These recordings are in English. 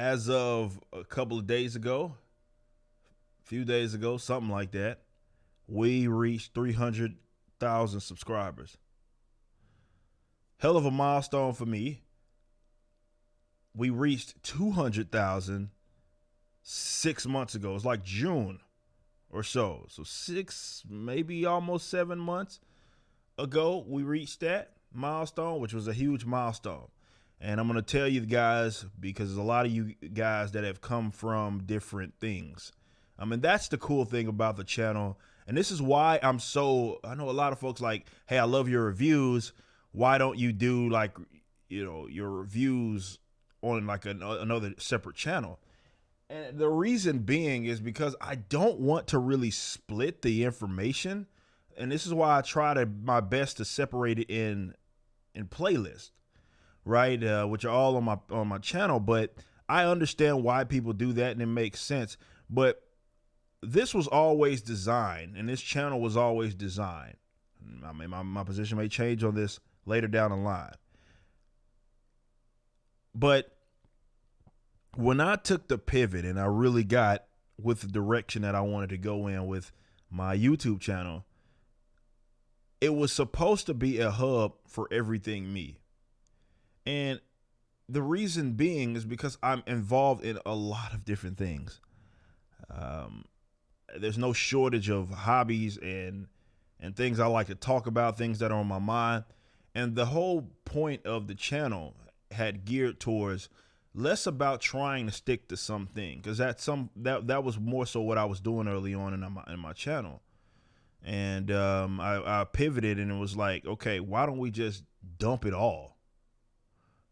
as of a couple of days ago, a few days ago, something like that, we reached 300,000 subscribers. Hell of a milestone for me. We reached 200,000 6 months ago. It's like June or so. So six, maybe almost 7 months ago, we reached that milestone, which was a huge milestone. And I'm going to tell you guys, because there's a lot of you guys that have come from different things. I mean, that's the cool thing about the channel. And this is why I know a lot of folks like, hey, I love your reviews. Why don't you do like, your reviews on like another separate channel? And the reason being is because I don't want to really split the information. And this is why I try my best to separate it in playlists, right? Which are all on my channel. But I understand why people do that, and it makes sense. But this was always designed, and this channel was always designed. I mean, my position may change on this later down the line. But when I took the pivot and I really got with the direction that I wanted to go in with my YouTube channel, it was supposed to be a hub for everything me. And the reason being is because I'm involved in a lot of different things. There's no shortage of hobbies and things I like to talk about, things that are on my mind. And the whole point of the channel had geared towards less about trying to stick to something, because that was more so what I was doing early on in my channel. And I pivoted, and it was like, okay, why don't we just dump it all?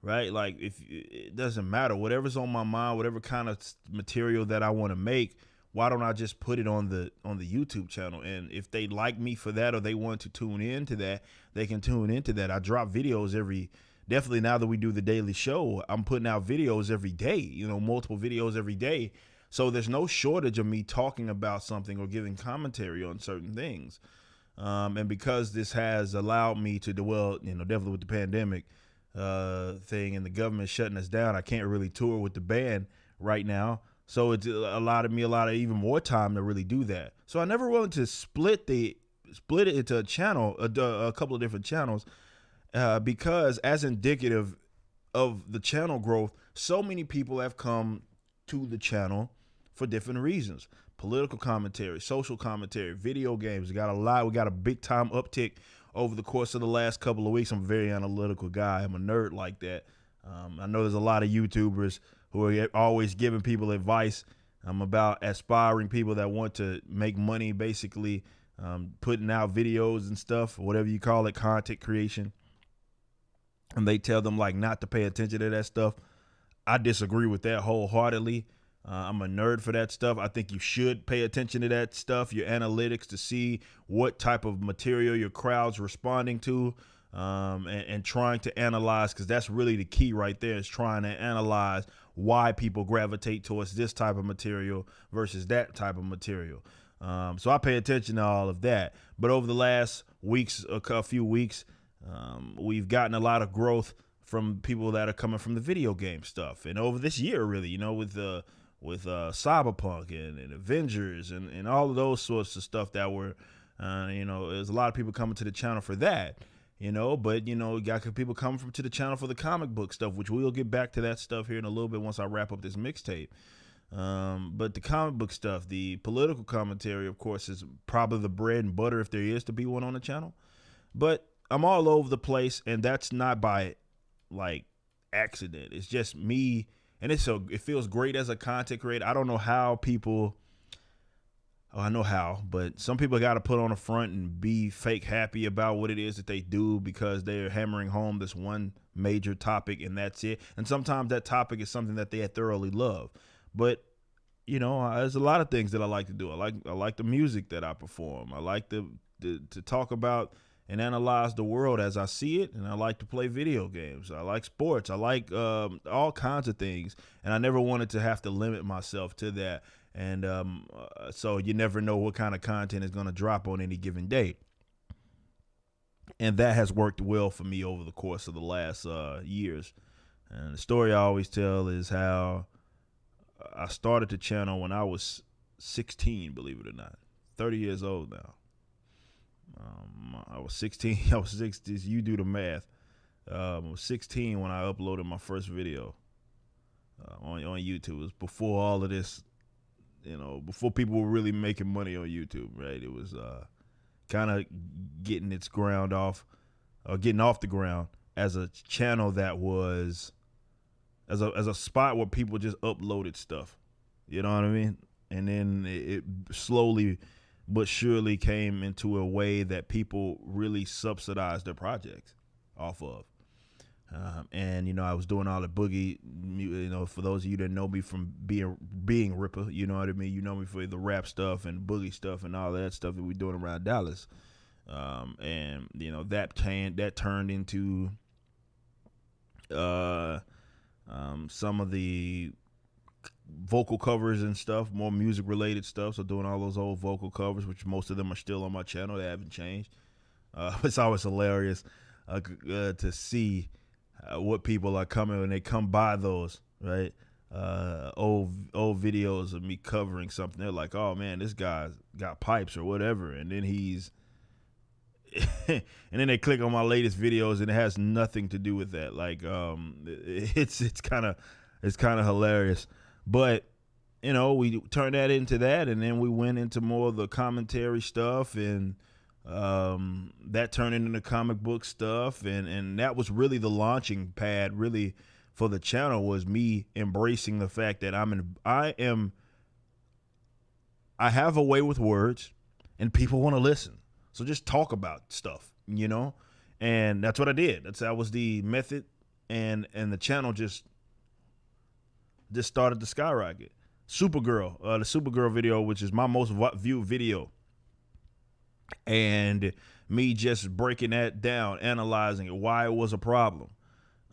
Right? Like, if it doesn't matter, whatever's on my mind, whatever kind of material that I want to make, why don't I just put it on the YouTube channel? And if they like me for that, or they want to tune into that, they can tune into that. I drop videos definitely now that we do the daily show, I'm putting out videos every day, multiple videos every day. So there's no shortage of me talking about something or giving commentary on certain things. And because this has allowed me to dwell, definitely with the pandemic thing and the government shutting us down, I can't really tour with the band right now. So it's allowed me even more time to really do that. So I never wanted to split it into a channel, a couple of different channels, because as indicative of the channel growth, so many people have come to the channel for different reasons. Political commentary, social commentary, video games. We got a big time uptick over the course of the last couple of weeks. I'm a very analytical guy. I'm a nerd like that. I know there's a lot of YouTubers who are always giving people advice. I'm about aspiring people that want to make money, basically putting out videos and stuff, whatever you call it, content creation. And they tell them like not to pay attention to that stuff. I disagree with that wholeheartedly. I'm a nerd for that stuff. I think you should pay attention to that stuff, your analytics, to see what type of material your crowd's responding to, and trying to analyze, because that's really the key right there, is trying to analyze why people gravitate towards this type of material versus that type of material. So I pay attention to all of that. But over the last a few weeks, we've gotten a lot of growth from people that are coming from the video game stuff. And over this year, really, with Cyberpunk and Avengers and all of those sorts of stuff that were, there's a lot of people coming to the channel for that, but, you got people coming to the channel for the comic book stuff, which we'll get back to that stuff here in a little bit once I wrap up this mixtape. But the comic book stuff, the political commentary, of course, is probably the bread and butter if there is to be one on the channel. But I'm all over the place, and that's not by like accident. It's just me. And it feels great as a content creator. I don't know how people, I know how, but some people got to put on a front and be fake happy about what it is that they do because they're hammering home this one major topic and that's it. And sometimes that topic is something that they thoroughly love. But, there's a lot of things that I like to do. I like the music that I perform. I like to talk about and analyze the world as I see it, and I like to play video games. I like sports. I like all kinds of things, and I never wanted to have to limit myself to that. And so you never know what kind of content is going to drop on any given day. And that has worked well for me over the course of the last years. And the story I always tell is how I started the channel when I was 16, believe it or not. 30 years old now. I was 16. I was 16. You do the math. I was 16 when I uploaded my first video on YouTube. It was before all of this, before people were really making money on YouTube, right? It was kind of getting its ground off, or getting off the ground as a channel that was as a spot where people just uploaded stuff. You know what I mean? And then it slowly but surely came into a way that people really subsidized their projects off of. And I was doing all the boogie, for those of you that know me from being Ripper, you know what I mean? You know me for the rap stuff and boogie stuff and all that stuff that we're doing around Dallas. And that turned into some of the vocal covers and stuff, more music related stuff. So doing all those old vocal covers, which most of them are still on my channel. They haven't changed. It's always hilarious to see what people are coming when they come by those, right? Old videos of me covering something. They're like, oh man, this guy's got pipes or whatever. And then and then they click on my latest videos and it has nothing to do with that. Like, it's kind of hilarious. But, we turned that into that, and then we went into more of the commentary stuff, and that turned into the comic book stuff, and that was really the launching pad, really, for the channel, was me embracing the fact that I have a way with words, and people want to listen. So just talk about stuff, and that's what I did. That was the method, and the channel just started to skyrocket. Supergirl, the Supergirl video, which is my most viewed video, and me just breaking that down, analyzing it, why it was a problem,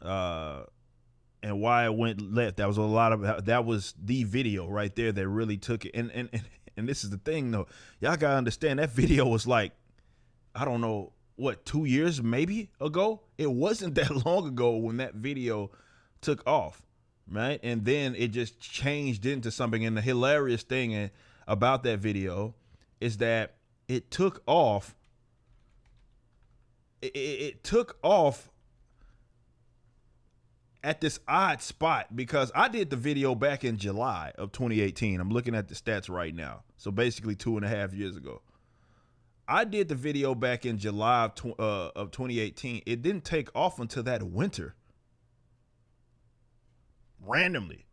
and why it went left. That was the video right there that really took it. And this is the thing though, y'all gotta understand, that video was like, I don't know, 2 years maybe ago? It wasn't that long ago when that video took off. Right. And then it just changed into something. And the hilarious thing about that video is that it took off. It took off at this odd spot, because I did the video back in July of 2018. I'm looking at the stats right now. So basically 2.5 years ago. I did the video back in July of 2018. It didn't take off until that winter. Randomly,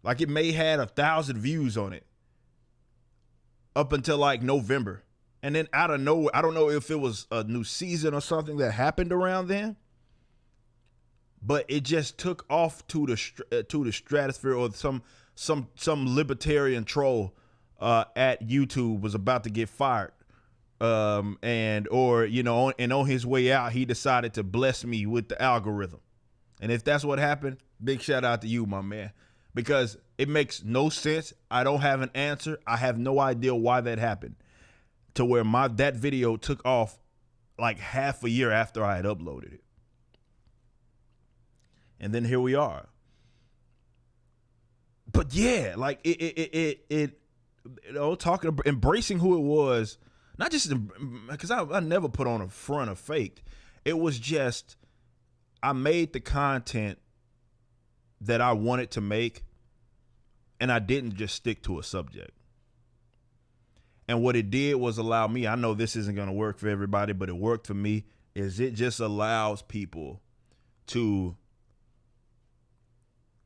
like it may had 1,000 views on it up until like November, and then out of nowhere, I don't know if it was a new season or something that happened around then, but it just took off to the stratosphere, or some libertarian troll at YouTube was about to get fired, and on his way out, he decided to bless me with the algorithm. And if that's what happened, big shout out to you, my man, because it makes no sense. I don't have an answer. I have no idea why that happened, to where that video took off like half a year after I had uploaded it. And then here we are. But yeah, like talking about embracing who it was, not just because I never put on a front or faked. It was just, I made the content that I wanted to make, and I didn't just stick to a subject. And what it did was allow me, I know this isn't going to work for everybody, but it worked for me, is it just allows people to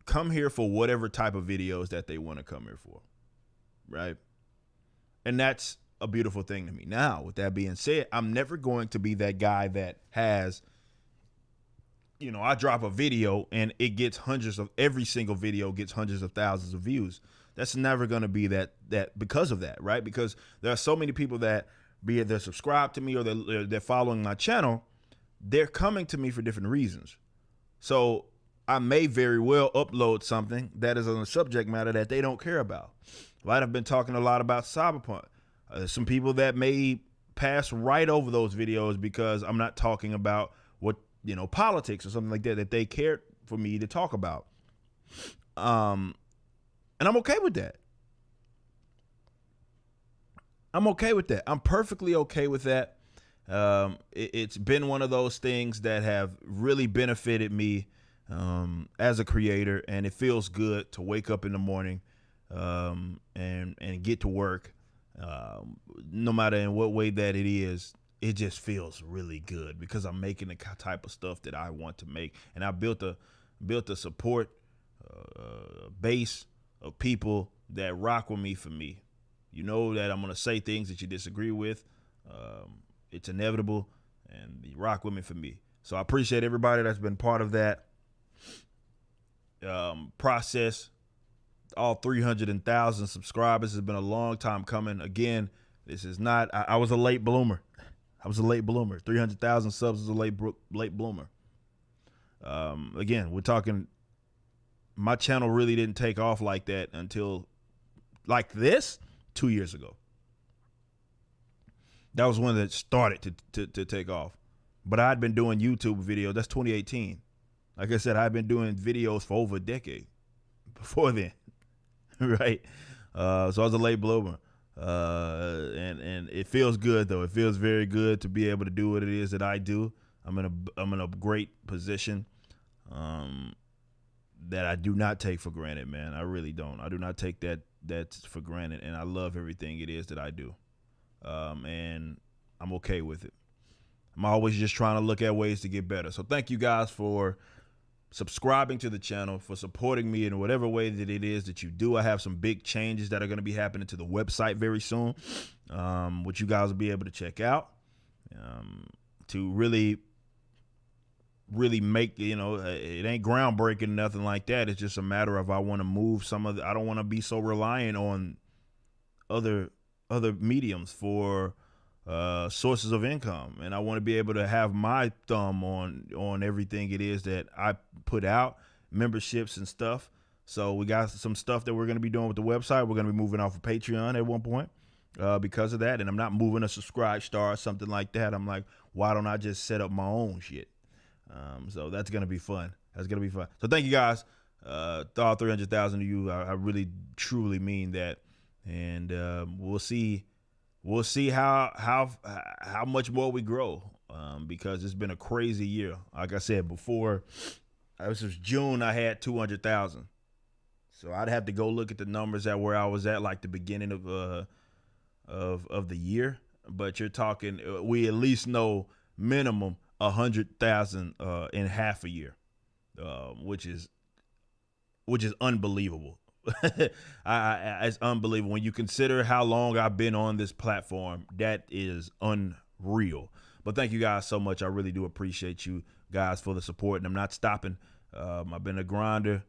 come here for whatever type of videos that they want to come here for, right? And that's a beautiful thing to me. Now, with that being said, I'm never going to be that guy that has, I drop a video and it gets every single video gets hundreds of thousands of views. That's never going to be that because of that, right? Because there are so many people that, be it they're subscribed to me or they're following my channel, they're coming to me for different reasons. So I may very well upload something that is on a subject matter that they don't care about. Right? I've been talking a lot about Cyberpunk. Some people that may pass right over those videos because I'm not talking about what, politics or something like that they cared for me to talk about. And And I'm okay with that. I'm okay with that. I'm perfectly okay with that. It's been one of those things that have really benefited me as a creator, and it feels good to wake up in the morning and get to work. No matter in what way that it is, it just feels really good because I'm making the type of stuff that I want to make, and I built a support base of people that rock with me for me. You know that I'm gonna say things that you disagree with. It's inevitable, and you rock with me for me. So I appreciate everybody that's been part of that process. All 300,000 subscribers has been a long time coming. Again, this is not. I was a late bloomer. 300,000 subs is a late bloomer. Again, we're talking. My channel really didn't take off like that until like this 2 years ago. That was when it started to take off. But I'd been doing YouTube videos. That's 2018. Like I said, I've been doing videos for over a decade before then. Right? So I was a late bloomer. And it feels good though. It feels very good to be able to do what it is that I do. I'm in a great position that I do not take for granted, man. I really don't. I do not take that for granted, and I love everything it is that I do. And I'm okay with it. I'm always just trying to look at ways to get better. So thank you guys for subscribing to the channel, for supporting me in whatever way that it is that you do. I have some big changes that are going to be happening to the website very soon, which you guys will be able to check out to really make, it ain't groundbreaking, nothing like that. It's just a matter of I want to move I don't want to be so reliant on other mediums for sources of income, and I want to be able to have my thumb on everything it is that I put out, memberships and stuff. So we got some stuff that we're going to be doing with the website. We're going to be moving off of Patreon at one point because of that, and I'm not moving a subscribe star or something like that. I'm like, why don't I just set up my own shit? So that's going to be fun. So thank you guys. All 300,000 of you. I really truly mean that. And we'll see how much more we grow, because it's been a crazy year. Like I said before, this was June, I had 200,000. So I'd have to go look at the numbers at where I was at like the beginning of the year. But you're talking, we at least know minimum 100,000 in half a year, which is unbelievable. It's unbelievable when you consider how long I've been on this platform. That is unreal. But thank you guys so much. I really do appreciate you guys for the support, and I'm not stopping. I've been a grinder.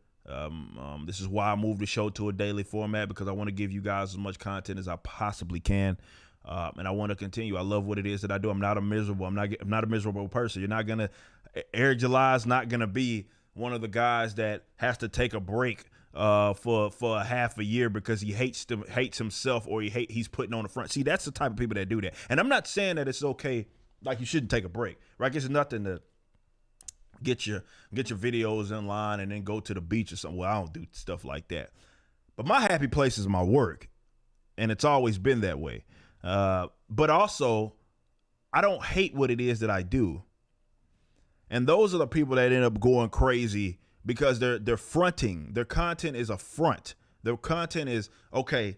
This is why I moved the show to a daily format, because I want to give you guys as much content as I possibly can. And I want to continue. I love what it is that I do. I'm not a miserable person. Eric July is not gonna be one of the guys that has to take a break for a half a year because he hates himself, or he's putting on the front. See, that's the type of people that do that. And I'm not saying that it's okay, like you shouldn't take a break, right? It's nothing to get your videos in line and then go to the beach or something. Well, I don't do stuff like that. But my happy place is my work, and it's always been that way. But also, I don't hate what it is that I do. And those are the people that end up going crazy because they're fronting. Their content is a front. Their content is, okay,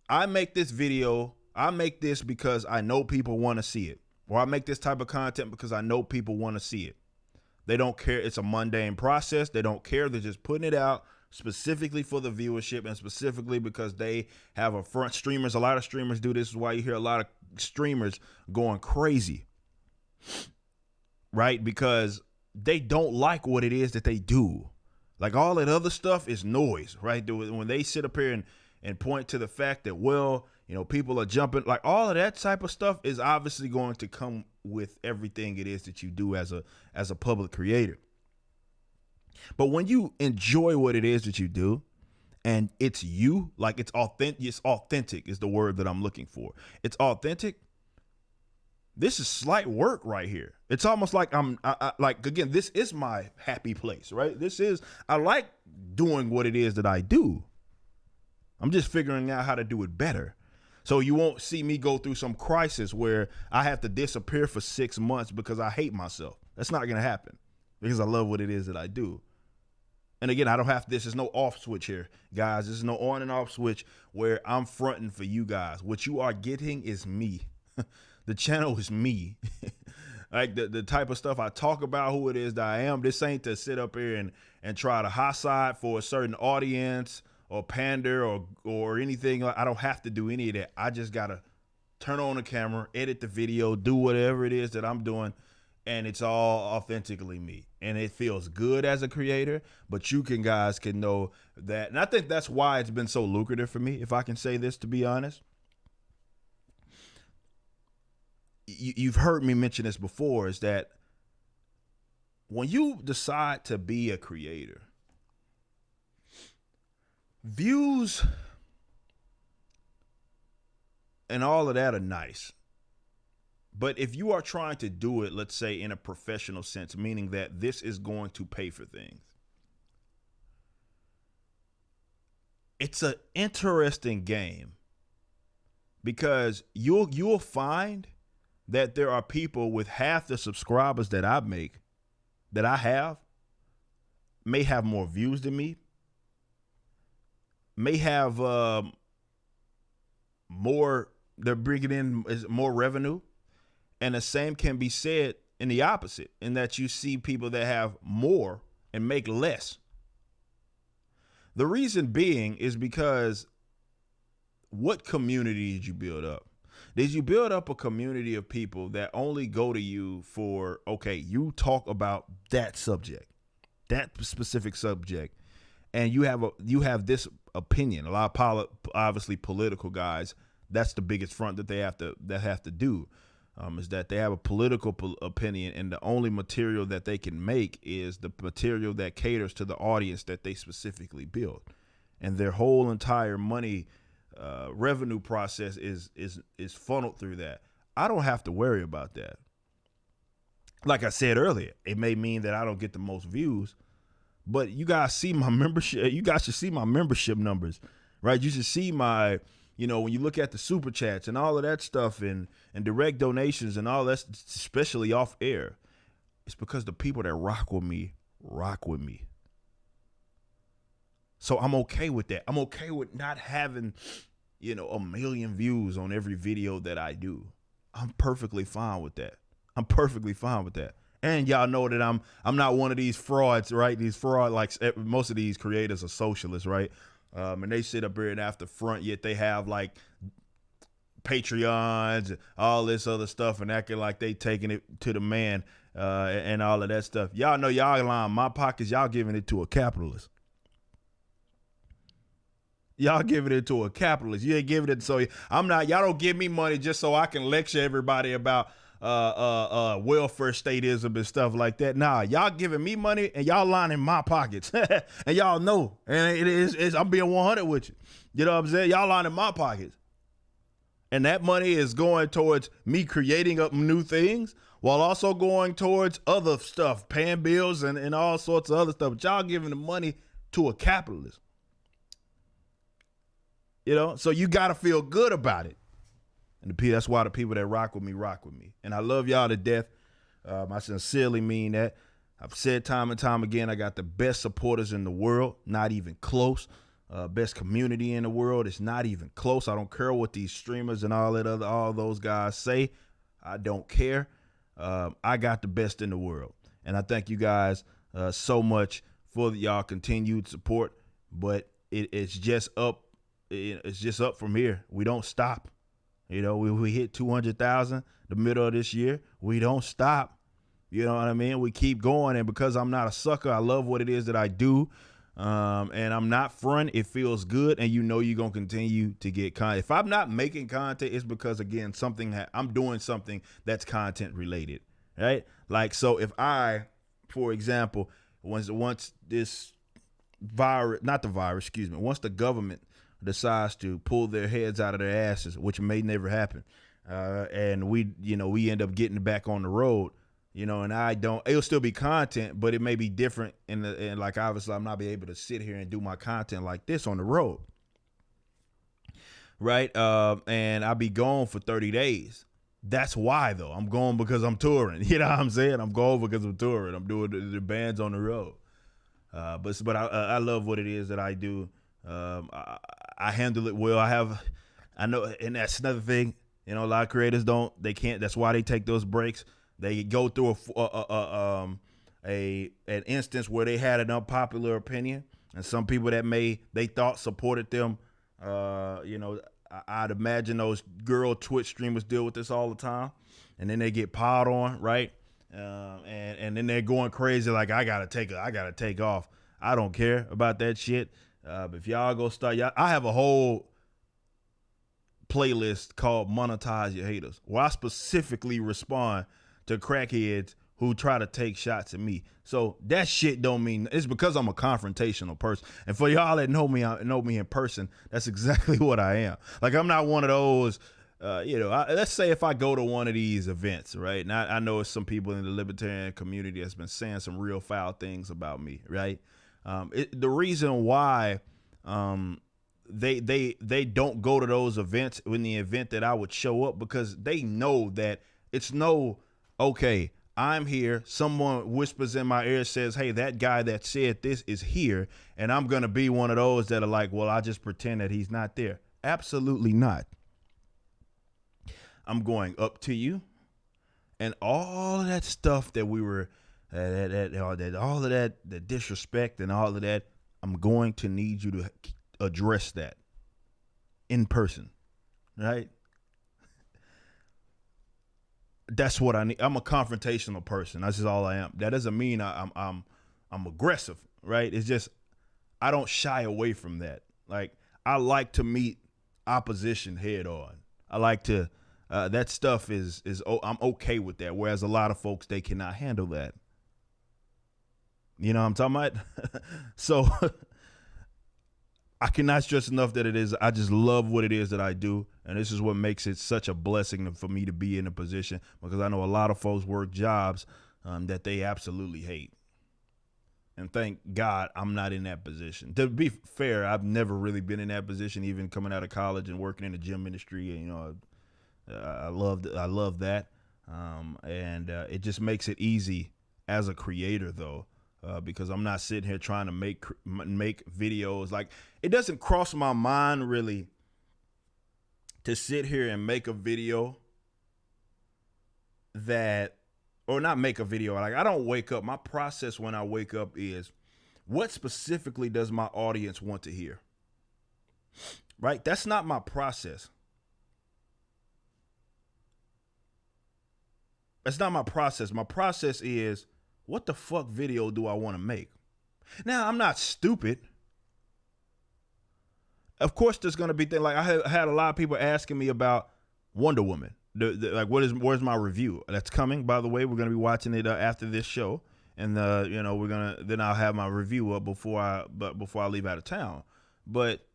I make this video. I make this because I know people want to see it. Or I make this type of content because I know people want to see it. They don't care. It's a mundane process. They don't care. They're just putting it out specifically for the viewership, and specifically because they have a front. Streamers, a lot of streamers do this. This is why you hear a lot of streamers going crazy, right? Because they don't like what it is that they do. Like, all that other stuff is noise, right? When they sit up here and point to the fact that, well, people are jumping, like, all of that type of stuff is obviously going to come with everything it is that you do as a public creator. But when you enjoy what it is that you do, and it's you, like, it's authentic is the word that I'm looking for. It's authentic. This is slight work right here. It's almost like again, this is my happy place, right? I like doing what it is that I do. I'm just figuring out how to do it better. So you won't see me go through some crisis where I have to disappear for 6 months because I hate myself. That's not going to happen because I love what it is that I do. And again, I don't have, this is no off switch here, guys. This is no on and off switch where I'm fronting for you guys. What you are getting is me. The channel is me. Like the type of stuff I talk about, who it is that I am. This ain't to sit up here and try to hot side for a certain audience or pander or anything. I don't have to do any of that. I just got to turn on the camera, edit the video, do whatever it is that I'm doing. And it's all authentically me. And it feels good as a creator, but you guys can know that. And I think that's why it's been so lucrative for me, if I can say this, to be honest. You've heard me mention this before, is that when you decide to be a creator, views and all of that are nice. But if you are trying to do it, let's say in a professional sense, meaning that this is going to pay for things, it's an interesting game, because you'll find that there are people with half the subscribers that I have, may have more views than me, may have more, they're bringing in more revenue. And the same can be said in the opposite, in that you see people that have more and make less. The reason being is because what community did you build up? Did you build up a community of people that only go to you for, okay, you talk about that subject, that specific subject, and you have this opinion? A lot of obviously political guys, that's the biggest front that they have to do. Is that they have a political opinion, and the only material that they can make is the material that caters to the audience that they specifically build, and their whole entire money revenue process is funneled through that. I don't have to worry about that. Like I said earlier, it may mean that I don't get the most views, but you guys see my membership. You guys should see my membership numbers, right? You should see my, when you look at the super chats and all of that stuff and direct donations and all that, especially off air, it's because the people that rock with me. So I'm okay with that. I'm okay with not having, a million views on every video that I do. I'm perfectly fine with that. And y'all know that I'm not one of these frauds, right? Like most of these creators are socialists, right? And they sit up here and after front, yet they have like Patreons and all this other stuff and acting like they taking it to the man and all of that stuff. Y'all know y'all line my pockets. Y'all giving it to a capitalist. Y'all giving it to a capitalist. You ain't giving it. So y'all don't give me money just so I can lecture everybody about welfare statism and stuff like that. Nah, y'all giving me money and y'all lining my pockets. And y'all know, and I'm being 100 with you. You know what I'm saying? Y'all lining my pockets. And that money is going towards me creating up new things while also going towards other stuff, paying bills and all sorts of other stuff. But y'all giving the money to a capitalist. So you got to feel good about it. And that's why the people that rock with me. And I love y'all to death. I sincerely mean that. I've said time and time again, I got the best supporters in the world, not even close. Best community in the world, it's not even close. I don't care what these streamers and all those guys say. I don't care. I got the best in the world. And I thank you guys so much for y'all continued support. But it's just up. It's just up from here. We don't stop. We hit 200,000 the middle of this year. We don't stop. You know what I mean? We keep going. And because I'm not a sucker, I love what it is that I do. And I'm not front. It feels good. And you're going to continue to get content. If I'm not making content, it's because, again, I'm doing something that's content related, right? Like, so if for example, once this virus, not the virus, excuse me, once the government decides to pull their heads out of their asses, which may never happen, and we end up getting back on the road, and it'll still be content, but it may be different. And like, obviously I'm not be able to sit here and do my content like this on the road. right? And I'll be gone for 30 days. That's why though. I'm going because I'm touring. You know what I'm saying? I'm going because I'm touring. I'm doing the bands on the road. But I love what it is that I do. I handle it well. I know, and that's another thing. You know, a lot of creators they can't. That's why they take those breaks. They go through an instance where they had an unpopular opinion, and some people that they thought supported them. I'd imagine those girl Twitch streamers deal with this all the time, and then they get piled on, right? And then they're going crazy like I gotta take off. I don't care about that shit. If y'all go start, I have a whole playlist called "Monetize Your Haters," where I specifically respond to crackheads who try to take shots at me. So that shit don't mean it's because I'm a confrontational person. And for y'all that know me in person, that's exactly what I am. Like I'm not one of those. Let's say if I go to one of these events, right? And I know it's some people in the libertarian community that's been saying some real foul things about me, right? The reason why they don't go to those events in the event that I would show up, because they know that it's okay, I'm here. Someone whispers in my ear, says, hey, that guy that said this is here. And I'm going to be one of those that are like, well, I just pretend that he's not there. Absolutely not. I'm going up to you, and all of that stuff that we were, all of that, the disrespect and all of that, I'm going to need you to address that in person, right? That's what I need. I'm a confrontational person. That's just all I am. That doesn't mean I'm aggressive, right? It's just I don't shy away from that. Like I like to meet opposition head on. I like to. That stuff is I'm okay with that. Whereas a lot of folks, they cannot handle that. You know what I'm talking about? So I cannot stress enough that I just love what it is that I do. And this is what makes it such a blessing for me to be in a position, because I know a lot of folks work jobs that they absolutely hate. And thank God I'm not in that position. To be fair, I've never really been in that position, even coming out of college and working in the gym industry. You know, I love that. And it just makes it easy as a creator, though, because I'm not sitting here trying to make videos. Like, it doesn't cross my mind really to sit here and make a video or not make a video. Like, I don't wake up. My process when I wake up is, what specifically does my audience want to hear? Right? That's not my process. That's not my process. My process is, what the fuck video do I want to make? Now, I'm not stupid. Of course, there's going to be things like I had a lot of people asking me about Wonder Woman. Like, where's my review? That's coming, by the way. We're going to be watching it after this show, and then I'll have my review up before I leave out of town. But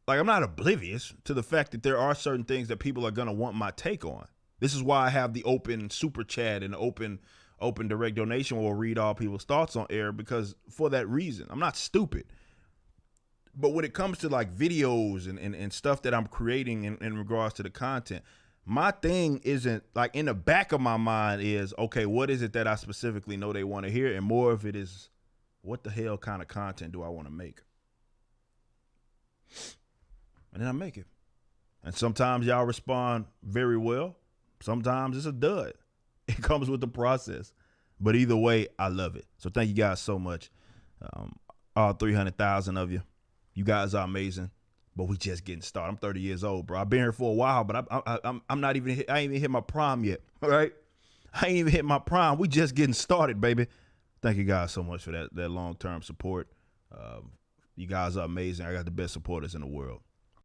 like, I'm not oblivious to the fact that there are certain things that people are going to want my take on. This is why I have the open super chat and open direct donation where we'll read all people's thoughts on air, because for that reason, I'm not stupid. But when it comes to like videos and stuff that I'm creating in regards to the content, my thing isn't like, in the back of my mind is, okay, what is it that I specifically know they want to hear? And more of it is, what the hell kind of content do I want to make? And then I make it. And sometimes y'all respond very well. Sometimes it's a dud. It comes with the process. But either way, I love it. So thank you guys so much. All 300,000 of you. You guys are amazing. But we just getting started. I'm 30 years old, bro. I've been here for a while, but I'm not even, I ain't even hit my prime yet. All right? I ain't even hit my prime. We just getting started, baby. Thank you guys so much for that long-term support. You guys are amazing. I got the best supporters in the world.